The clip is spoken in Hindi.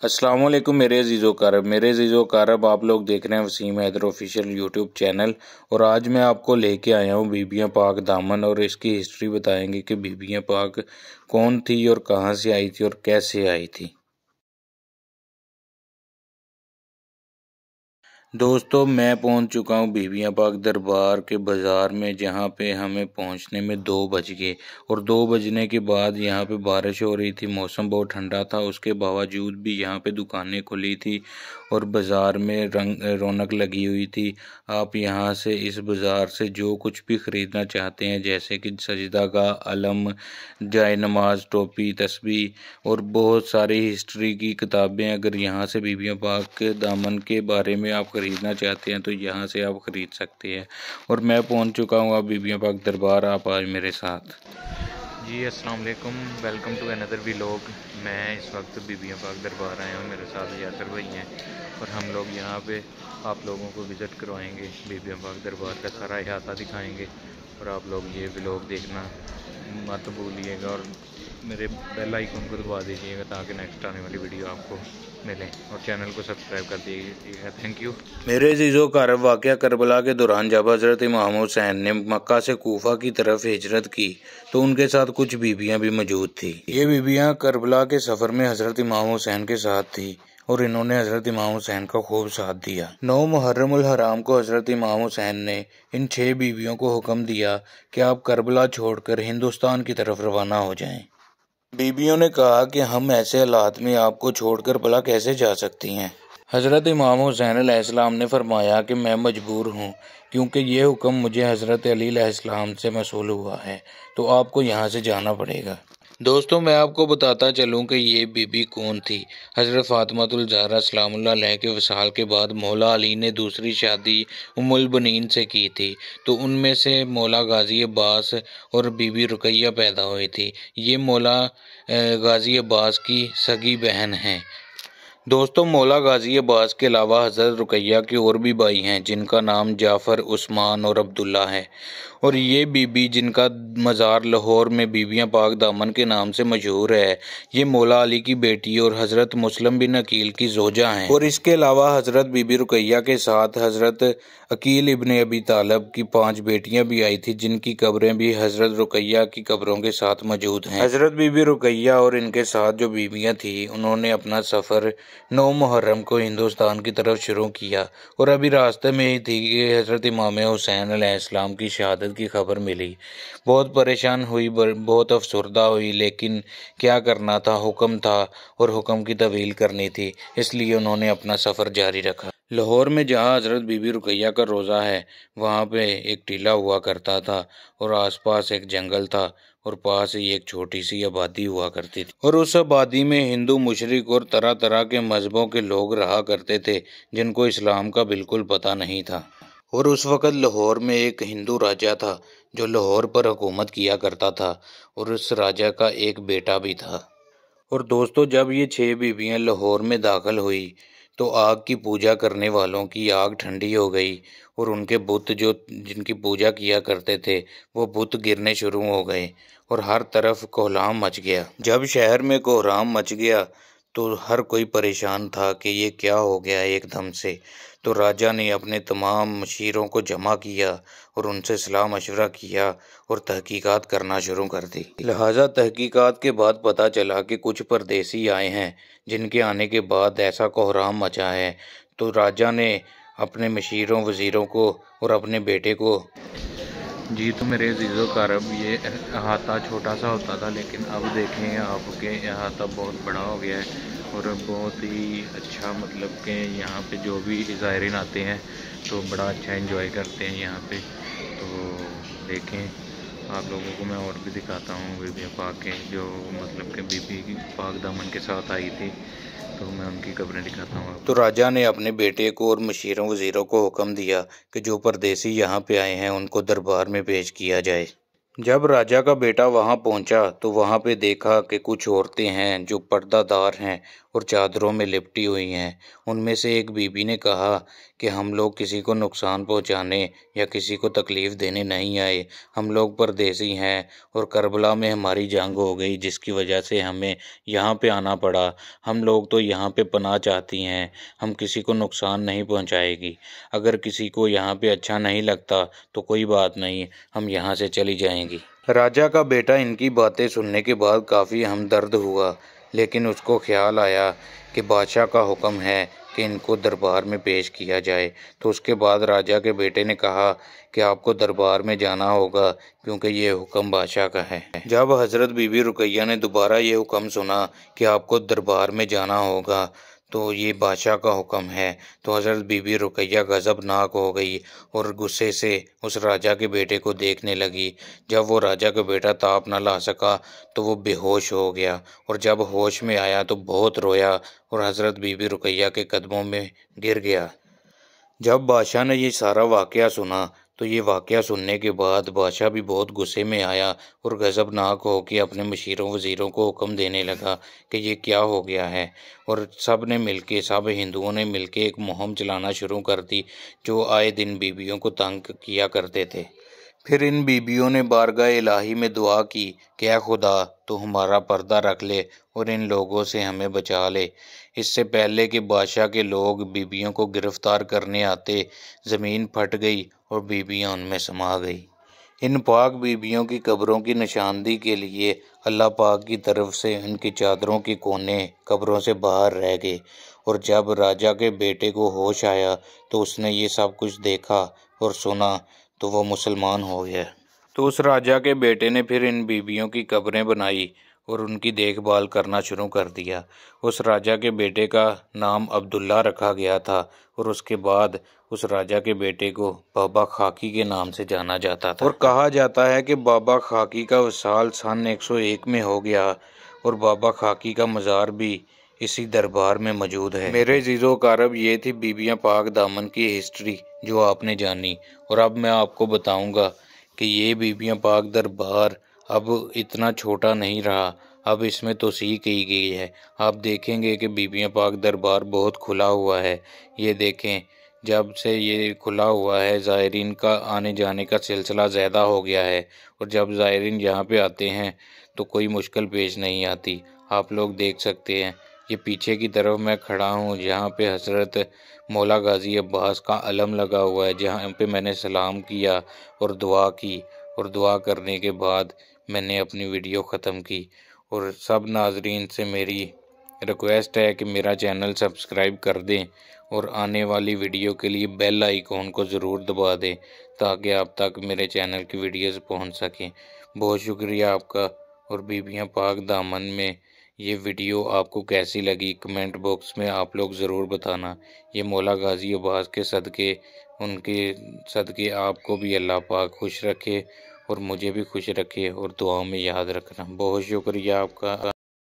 अस्सलाम वालेकुम मेरे अज़ीज़ो कारब आप लोग देख रहे हैं Wasim Haider official YouTube channel. और आज मैं आपको लेके आया हूँ बीबियाँ पाक दामन और इसकी हिस्ट्री बताएंगे कि बीबियाँ पाक कौन थी और कहाँ से आई थी और कैसे आई थी। दोस्तों मैं पहुंच चुका हूं बीबियाँ पाक दरबार के बाज़ार में, जहां पे हमें पहुंचने में 2 बज गए। और 2 बजने के बाद यहां पे बारिश हो रही थी, मौसम बहुत ठंडा था। उसके बावजूद भी यहां पे दुकानें खुली थी और बाज़ार में रौनक लगी हुई थी। आप यहां से इस बाज़ार से जो कुछ भी ख़रीदना चाहते हैं, जैसे कि सजदागाह, अलम, जाए नमाज, टोपी, तस्बीह और बहुत सारी हिस्ट्री की किताबें, अगर यहाँ से बीबियाँ पाक के दामन के बारे में आप ख़रीदना चाहते हैं तो यहाँ से आप ख़रीद सकते हैं। और मैं पहुँच चुका हूँ अब बीबियाँ पाक दरबार। आप आज मेरे साथ। जी अस्सलाम वालेकुम, वेलकम टू अनदर व्लॉग। मैं इस वक्त बीबियाँ पाक दरबार आया हूँ, मेरे साथ यासर भाई हैं और हम लोग यहाँ पे आप लोगों को विज़िट करवाएंगे, बीबियाँ पाक दरबार का सारा अहाता दिखाएंगे। और आप लोग ये व्लॉग देखना मत भूलिएगा और मेरे बेल आइकन को दबा दीजिएगा ताकि नेक्स्ट आने वाली वीडियो आपको मिले, और चैनल को सब्सक्राइब कर दीजिएगा। Thank you. मेरे अज़ीज़ो कारब, वाक़या करबला के दौरान जब हज़रत इमाम हुसैन ने मक्का से कूफा की तरफ हिजरत की तो उनके साथ कुछ बीबियाँ भी मौजूद थी। ये बीबियाँ करबला के सफ़र में हज़रत इमाम हुसैन के साथ थी और इन्होंने हज़रत इमाम हुसैन का खूब साथ दिया। 9 मुहर्रम उल हराम को हज़रत इमाम हुसैन ने इन 6 बीवियों को हुक्म दिया कि आप करबला छोड़कर हिंदुस्तान की तरफ रवाना हो जाएं। बीबियों ने कहा कि हम ऐसे हालात में आपको छोड़कर भला कैसे जा सकती हैं। हज़रत इमाम हुसैन अलैहिस्सलाम ने फरमाया कि मैं मजबूर हूँ, क्योंकि ये हुक्म मुझे हज़रत अली अलैहिस्सलाम से मसूल हुआ है, तो आपको यहाँ से जाना पड़ेगा। दोस्तों मैं आपको बताता चलूँ कि ये बीबी कौन थी। हज़रत फ़ातिमातुल ज़हरा सलामुल्लाह अलैहा के वसाल के बाद मौला अली ने दूसरी शादी उम्मुल बनीन से की थी, तो उनमें से मौला गाज़ी अब्बास और बीबी रुकैया पैदा हुई थी। ये मौला गाज़ी अब्बास की सगी बहन हैं। दोस्तों मौला गाज़ी अब्बास के अलावा हज़रत रुकैया की और भी भाई हैं, जिनका नाम जाफ़र, उस्मान और अब्दुल्ला है। और ये बीबी जिनका मज़ार लाहौर में बीबियाँ पाक दामन के नाम से मशहूर है, ये मौला अली की बेटी और हज़रत मुस्लिम बिन अकील की ज़ोजा हैं। और इसके अलावा हज़रत बीबी रुकैया के साथ हज़रत अकील इब्न अबी तालब की 5 बेटियां भी आई थी, जिनकी कब्रें भी हज़रत रुकैया की कब्रों के साथ मौजूद हैं। हज़रत बीबी रुकैया और इनके साथ जो बीबियां थी, उन्होंने अपना सफ़र 9 मुहर्रम को हिंदुस्तान की तरफ शुरू किया और अभी रास्ते में ही थी कि हज़रत इमाम हुसैन अलैहिस्सलाम की शहादत की खबर मिली। बहुत परेशान हुई, बहुत अफसरदा हुई, लेकिन क्या करना था, हुक्म था और हुक्म की तवील करनी थी, इसलिए उन्होंने अपना सफ़र जारी रखा। लाहौर में जहाँ हज़रत बीबी रुकैया का रोज़ा है, वहाँ पे एक टीला हुआ करता था और आसपास एक जंगल था और पास ही एक छोटी सी आबादी हुआ करती थी। और उस आबादी में हिंदू मुशरिक और तरह तरह के मज़हबों के लोग रहा करते थे, जिनको इस्लाम का बिल्कुल पता नहीं था। और उस वक़्त लाहौर में एक हिंदू राजा था जो लाहौर पर हुकूमत किया करता था, और उस राजा का एक बेटा भी था। और दोस्तों जब ये 6 बीवियाँ लाहौर में दाखिल हुई तो आग की पूजा करने वालों की आग ठंडी हो गई और उनके बुत जो जिनकी पूजा किया करते थे, वो बुत गिरने शुरू हो गए और हर तरफ कोहराम मच गया। जब शहर में कोहराम मच गया तो हर कोई परेशान था कि ये क्या हो गया एकदम से। तो राजा ने अपने तमाम मशीरों को जमा किया और उनसे सलाह मशवरा किया और तहकीकात करना शुरू कर दी। लिहाजा तहकीकात के बाद पता चला कि कुछ परदेसी आए हैं, जिनके आने के बाद ऐसा कोहराम मचा है। तो राजा ने अपने मशीरों, वज़ीरों को और अपने बेटे को जी तो मेरे अज़ीज़ो कारब, ये अहाता छोटा सा होता था, लेकिन अब देखें आपके अहाता बहुत बड़ा हो गया है और बहुत ही अच्छा, मतलब कि यहाँ पे जो भी ज़ायरीन आते हैं तो बड़ा अच्छा एंजॉय करते हैं यहाँ पे। तो देखें आप लोगों को मैं और भी दिखाता हूँ बीबियाँ पाक के, जो मतलब कि बीबी पाक दामन के साथ आई थी, तो मैं उनकी कब्रें दिखाता हूँ। तो राजा ने अपने बेटे को और मशीरों वज़ीरों को हुक्म दिया कि जो परदेसी यहाँ पे आए हैं उनको दरबार में पेश किया जाए। जब राजा का बेटा वहाँ पहुँचा तो वहाँ पे देखा कि कुछ औरतें हैं जो पर्दादार हैं और चादरों में लिपटी हुई हैं। उनमें से एक बीबी ने कहा कि हम लोग किसी को नुकसान पहुंचाने या किसी को तकलीफ़ देने नहीं आए। हम लोग परदेसी हैं और करबला में हमारी जंग हो गई, जिसकी वजह से हमें यहाँ पे आना पड़ा। हम लोग तो यहाँ पे पनाह चाहती हैं, हम किसी को नुकसान नहीं पहुँचाएगी। अगर किसी को यहाँ पे अच्छा नहीं लगता तो कोई बात नहीं, हम यहाँ से चली जाएंगी। राजा का बेटा इनकी बातें सुनने के बाद काफ़ी हमदर्द हुआ, लेकिन उसको ख्याल आया कि बादशाह का हुक्म है कि इनको दरबार में पेश किया जाए। तो उसके बाद राजा के बेटे ने कहा कि आपको दरबार में जाना होगा, क्योंकि ये हुक्म बादशाह का है। जब हज़रत बीबी रुकैया ने दोबारा ये हुक्म सुना कि आपको दरबार में जाना होगा, तो ये बादशाह का हुक्म है, तो हज़रत बीबी रुकैया गज़बनाक हो गई और गुस्से से उस राजा के बेटे को देखने लगी। जब वो राजा का बेटा ताप न ला सका तो वो बेहोश हो गया, और जब होश में आया तो बहुत रोया और हज़रत बीबी रुकैया के कदमों में गिर गया। जब बादशाह ने ये सारा वाक़या सुना तो ये वाक़या सुनने के बाद बादशाह भी बहुत गुस्से में आया और गज़बनाक हो के अपने मशीरों वज़ीरों को हुक्म देने लगा कि ये क्या हो गया है। और सब हिंदुओं ने मिलके एक मुहिम चलाना शुरू कर दी, जो आए दिन बीबियों को तंग किया करते थे। फिर इन बीबियों ने बारगाह इलाही में दुआ की कि ऐ खुदा, तो हमारा पर्दा रख ले और इन लोगों से हमें बचा ले। इससे पहले कि बादशाह के लोग बीबियों को गिरफ्तार करने आते, ज़मीन फट गई और बीबियां उनमें समा गई। इन पाक बीबियों की कब्रों की निशानदी के लिए अल्लाह पाक की तरफ से उनकी चादरों के कोने कब्रों से बाहर रह गए। और जब राजा के बेटे को होश आया तो उसने ये सब कुछ देखा और सुना, तो वो मुसलमान हो गया। तो उस राजा के बेटे ने फिर इन बीबियों की कब्रें बनाई और उनकी देखभाल करना शुरू कर दिया। उस राजा के बेटे का नाम अब्दुल्ला रखा गया था और उसके बाद उस राजा के बेटे को बाबा खाकी के नाम से जाना जाता था। और कहा जाता है कि बाबा खाकी का वसाल सन 101 में हो गया और बाबा खाकी का मज़ार भी इसी दरबार में मौजूद है। मेरे जीजो कारब, ये थी बीबियाँ पाक दामन की हिस्ट्री जो आपने जानी। और अब मैं आपको बताऊंगा कि ये बीबियाँ पाक दरबार अब इतना छोटा नहीं रहा, अब इसमें तोसीह की गई है। आप देखेंगे कि बीबियाँ पाक दरबार बहुत खुला हुआ है। ये देखें, जब से ये खुला हुआ है ज़ायरीन का आने जाने का सिलसिला ज़्यादा हो गया है, और जब ज़ायरीन यहाँ पे आते हैं तो कोई मुश्किल पेश नहीं आती। आप लोग देख सकते हैं, ये पीछे की तरफ मैं खड़ा हूँ, जहाँ पे हज़रत मौला गाज़ी अब्बास का अलम लगा हुआ है, जहाँ पे मैंने सलाम किया और दुआ की, और दुआ करने के बाद मैंने अपनी वीडियो ख़त्म की। और सब नाजरीन से मेरी रिक्वेस्ट है कि मेरा चैनल सब्सक्राइब कर दें और आने वाली वीडियो के लिए बेल आइकॉन को ज़रूर दबा दें, ताकि आप तक मेरे चैनल की वीडियोस पहुंच सकें। बहुत शुक्रिया आपका। और बीबियाँ पाक दामन में ये वीडियो आपको कैसी लगी, कमेंट बॉक्स में आप लोग ज़रूर बताना। ये मौला गाज़ी अब्बास के सदक़े, उनके सदक़े आपको भी अल्लाह पाक खुश रखे और मुझे भी खुश रखे, और दुआ में याद रखना। बहुत शुक्रिया आपका।